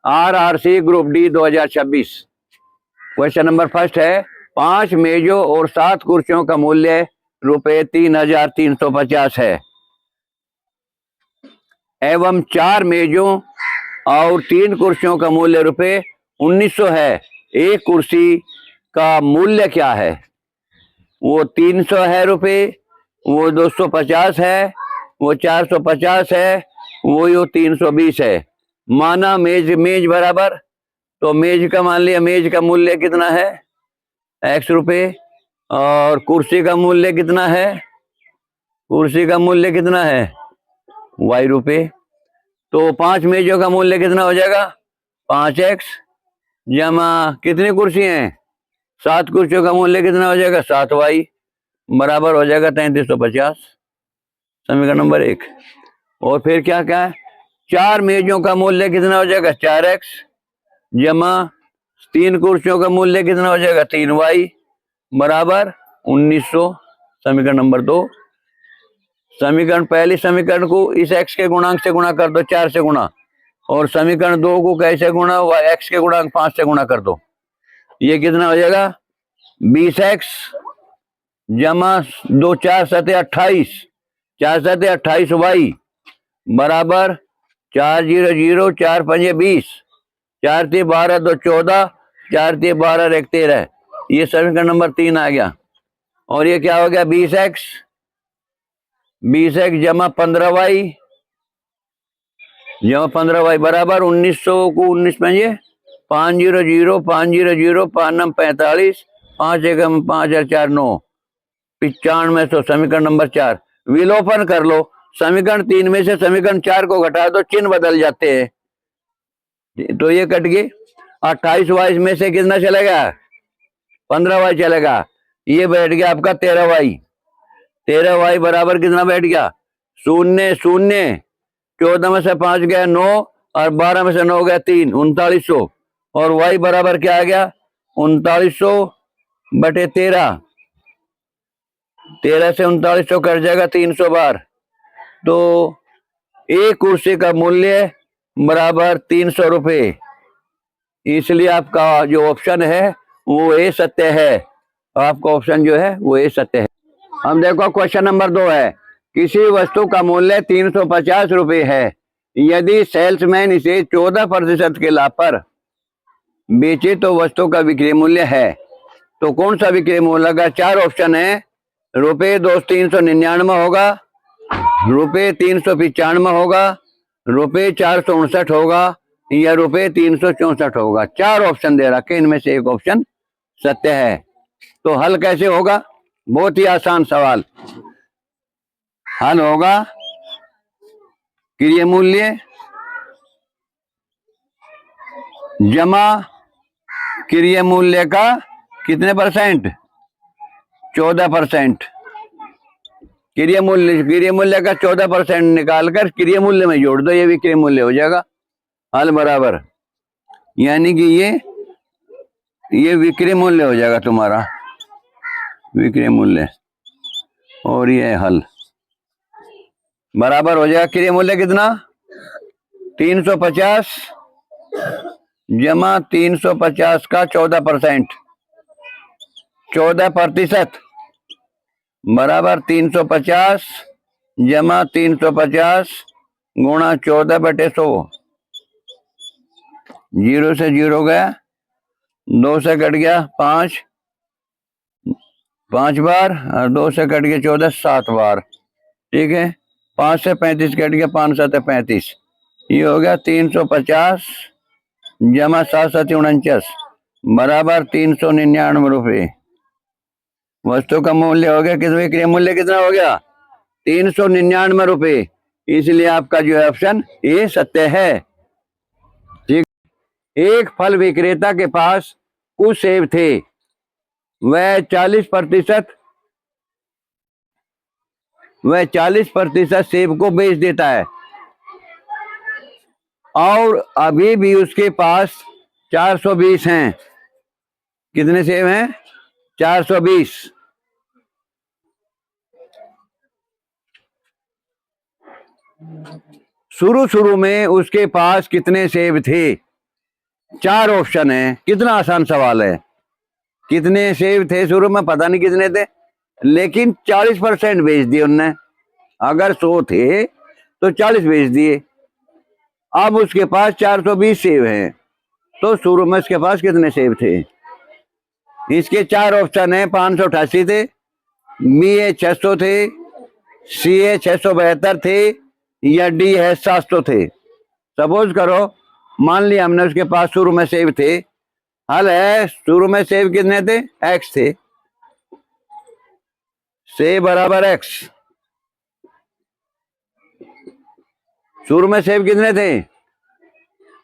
RRC group D 2026। Question number first है, 5 मेजों और 7 कुर्सियों का मूल्य ₹3,350 है एवं 4 मेजों और 3 कुर्सियों का मूल्य ₹1,900 है। एक कुर्सी का मूल्य क्या है? वो 300 है रुपये, वो 250 है, वो 450 है, वो 320 है। माना मेज बराबर, तो मेज का मान लिया, मेज का मूल्य कितना है? X रुपये। और कुर्सी का मूल्य कितना है? कुर्सी का मूल्य कितना है? Y रुपये। तो 5 मेजों का मूल्य कितना हो जाएगा? 5X जमा कितनी कुर्सी हैं? 7 कुर्सियों का मूल्य कितना हो जाएगा? 7Y बराबर हो जाएगा 3350। समीकरण नंबर 1। और फिर क्या क्या है? 4 मेजों का मूल्य कितना हो जाएगा? 4X जमा 3 कुर्सियों का मूल्य कितना हो जाएगा? 3Y बराबर 1900। समीकरण नंबर 2। समीकरण पहली समीकरण को इस x के गुणांक से गुणा कर दो, 4 से गुणा, और समीकरण 2 को कैसे गुणा? x के गुणांक 5 से गुणा कर दो। ये कितना हो जाएगा? 20x जमा 2 4 7 28, 4 7 28y बराबर 4 0 0 4 5 20, 4 3 12 2 14, 4 3 12 1 13। ये समीकरण नंबर 3 आ गया। और ये क्या हो गया? 20x जमा 15y बराबर 1900 को 19 में 5 0 0 5 0 0 5 9 45, 5 1 5 4 9 9500। समीकरण नंबर 4। विलोपन कर लो। समीकरण 3 में से समीकरण 4 को घटा दो, चिन्ह बदल जाते हैं। तो ये कट गई। 28y में से कितना चलेगा? 15y चलेगा। ये बैठ गया आपका 13y। 13y बराबर कितना बैठ गया? 0 0, 14 में से 5 गया 9, और 12 में से 9 गया 3, 3900। और y बराबर क्या आ गया? 3900 बटे 13। 13 से 3900 कट जाएगा 300 बार। तो एक कुर्सी का मूल्य बराबर 300 रुपये। इसलिए आपका जो ऑप्शन है वो ए सत्य है। आपका ऑप्शन जो है वो ए सत्य है। हम देखो क्वेश्चन नंबर 2 है, किसी वस्तु का मूल्य 350 रुपये है। यदि सेल्समैन इसे 14% के लाभ पर बेचे तो वस्तु का विक्रय मूल्य है। तो कौन सा विक्रय मूल्य का? 4 ऑप्शन है। ₹399 होगा, ₹395 होगा, ₹459 होगा, या ₹364 होगा। 4 ऑप्शन दे रखे, इनमें से एक ऑप्शन सत्य है। तो हल कैसे होगा? बहुत ही आसान सवाल। हल होगा क्रय मूल्य जमा क्रय मूल्य का कितने परसेंट? 14%। क्रय मूल्य का 14% निकालकर क्रय मूल्य में जोड़ दो, ये भी क्रय मूल्य हो जाएगा। हल बराबर, यानी कि ये विक्रय मूल्य हो जाएगा तुम्हारा, विक्रय मूल्य। और ये हल बराबर हो जाएगा क्रय मूल्य कितना? 350 जमा 350 का 14%, 14% बराबर 350 जमा 350 गुणा 14/100। 0 से 0 गया, 2 से कट गया 5 बार, और 2 से कट गया 14 7 बार। ठीक है। 5 से 35 कट गया, 5 7 35। ये हो गया 350 जमा 7 7 49 बराबर 399 रुपये। वस्तु का मूल्य हो गया कितना? विक्रय मूल्य कितना हो गया? 399 रुपये। इसलिए आपका जो है ऑप्शन ए सत्य है। ठीक। एक फल विक्रेता के पास कुछ सेब थे, वह 40% सेब को बेच देता है, और अभी भी उसके पास 420 हैं। कितने सेब हैं? 420। शुरू में उसके पास कितने सेब थे? 4 ऑप्शन है, कितना आसान सवाल है। कितने सेब थे शुरू में, पता नहीं कितने थे, लेकिन 40% बेच दिए उनने। अगर 100 थे तो 40 बेच दिए। अब उसके पास 420 सेब हैं, तो शुरू में उसके पास कितने सेब थे। इसके 4 ऑप्शन है, 588 थे, बी है 600 थे, सी है 672 थे, या डी है 700 थे। सपोज करो, मान लिया हमने उसके पास शुरू में सेब थे। हल है, शुरू में सेब कितने थे, एक्स थे, सेब बराबर एक्स। शुरू में सेब कितने थे,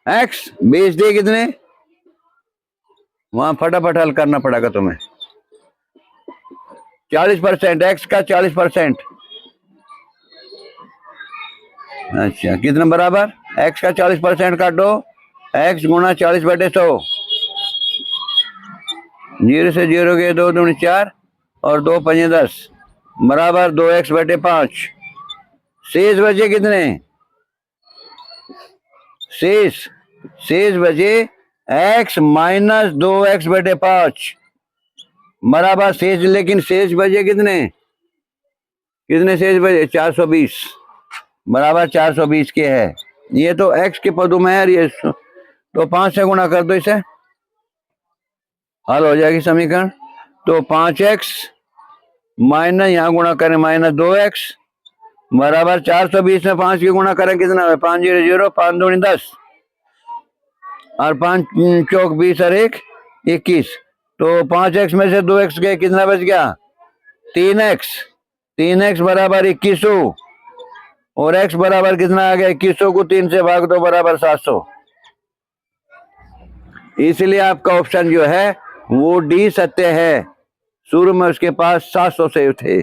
एक्स, बेच दिए कितने, वहां फटाफट हल करना पड़ेगा तुम्हें। 40%, एक्स का 40%। अच्छा, कितना बराबर, एक्स का 40% काटो, एक्स गुणा 40/100। 0 से 0 गए, 2 दूनी 4 और 2 पंजे 10 बराबर 2x/5। शेष बचे कितने, शेष बचे x माइनस 2x/5 बराबर शेष। लेकिन शेष बचे कितने शेष बचे, 420 बराबर 420 के है। ये तो x के पदों में है, ये तो 5 से गुणा कर दो, इसे हल हो जाएगी समीकरण। तो 5x माइनस यहाँ गुणा करें माइनस 2x बराबर 420 में 5 की गुणा करें कितना है, 5 0 0, 5 दूनी 10 और 5 चौक 20 और 1 21। तो 5x में से 2x गए, कितना बच गया, 3x बराबर 2100 और x बराबर कितना आ गया, 2100 को 3 से भाग दो बराबर 700। इसलिए आपका ऑप्शन जो है वो डी सत्य है। शुरू में उसके पास 700 सेब थे।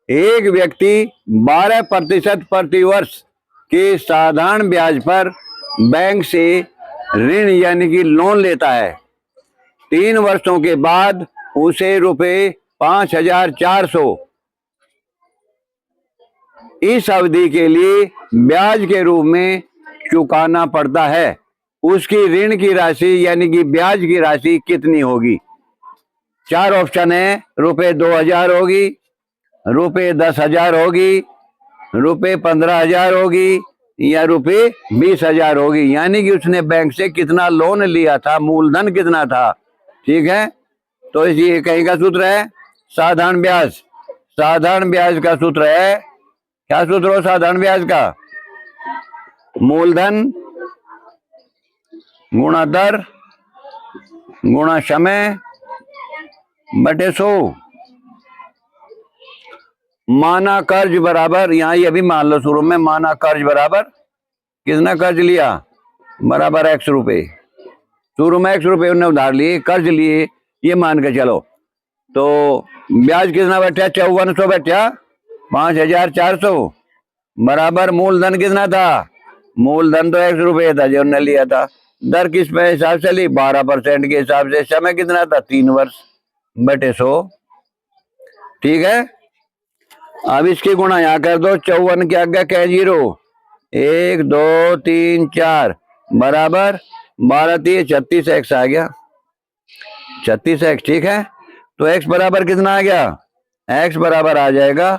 एक व्यक्ति 12% प्रतिवर्ष के साधारण ब्याज पर बैंक से ऋण यानी कि लोन लेता है। 3 वर्षों के बाद उसे रुपए 5400 इस अवधि के लिए ब्याज के रूप में चुकाना पड़ता है। उसकी ऋण की राशि यानी कि ब्याज की राशि कितनी होगी। 4 ऑप्शन है, रुपए 2000 होगी, रुपए 10,000 होगी, रुपए 15,000 होगी, या रुपए 20,000 होगी। यानी कि उसने बैंक से कितना लोन लिया था, मूलधन कितना था। ठीक है, तो ये कहीं का सूत्र है, साधारण ब्याज। साधारण ब्याज का सूत्र है, क्या सूत्र हो साधारण ब्याज का, मूलधन गुणा दर गुणा समय बटे 100। माना कर्ज बराबर, यहां ये भी मान लो शुरू में, माना कर्ज बराबर कितना कर्ज लिया, बराबर x रुपए। शुरू में x रुपए उन्होंने उधार लिए, कर्ज लिए, ये मान के चलो। तो ब्याज कितना बैठा, 5400 बैठा, 5400 बराबर मूलधन कितना था, मूलधन तो x रुपए था जो उन्होंने लिया था। दर किस पे हिसाब से ली, 12% के हिसाब से। समय कितना था, 3 वर्ष बटे 100। ठीक है, अब इसकी गुणा यहाँ कर दो, 54 के आगे क्या 0, 1 2 3 4 बराबर 12 3 36x आ गया, 36x। ठीक है, तो x बराबर कितना आ गया, x बराबर आ जाएगा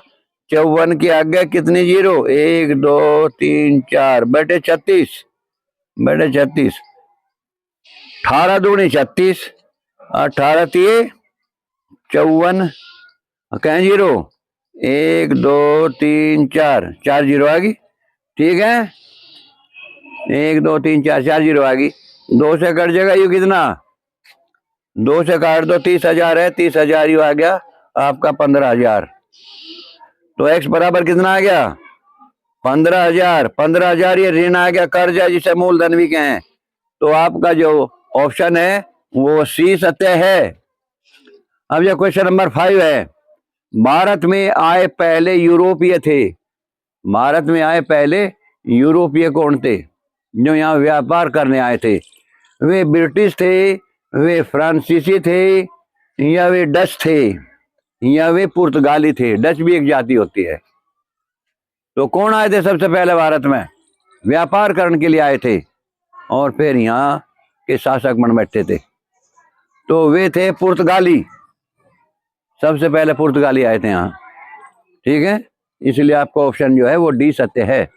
54 के आगे कितनी 0, 1 2 3 4 बटे 36 18 दूनी 36, 18 3 54 कहें 0, 1 2 3 4 4 0 आ गई। ठीक है, 1 2 3 4 4 0 आ गई। 2 से कट जाएगा, यू कितना, 2 से काट दो, 30,000 है, 30,000 यू आ गया आपका 15,000। तो x बराबर कितना आ गया, 15,000। 15,000 ये ऋण आ गया, कर्ज है जिसे मूलधन भी कहें। तो आपका जो ऑप्शन है वो सी सत्य है। अब ये क्वेश्चन नंबर 5 है। भारत में आए पहले यूरोपीय थे। भारत में आए पहले यूरोपीय कौन थे जो यहाँ व्यापार करने आए थे। वे ब्रिटिश थे, वे फ्रांसीसी थे, या वे डच थे, या वे पुर्तगाली थे। डच भी एक जाति होती है। तो कौन आए थे सबसे पहले भारत में, व्यापार करने के लिए आए थे और फिर यहाँ के शासक बन बैठे थे, तो वे थे पुर्तगाली। सबसे पहले पुर्तगाली आए थे यहाँ, ठीक है। इसलिए आपका ऑप्शन जो है वो डी सत्य है।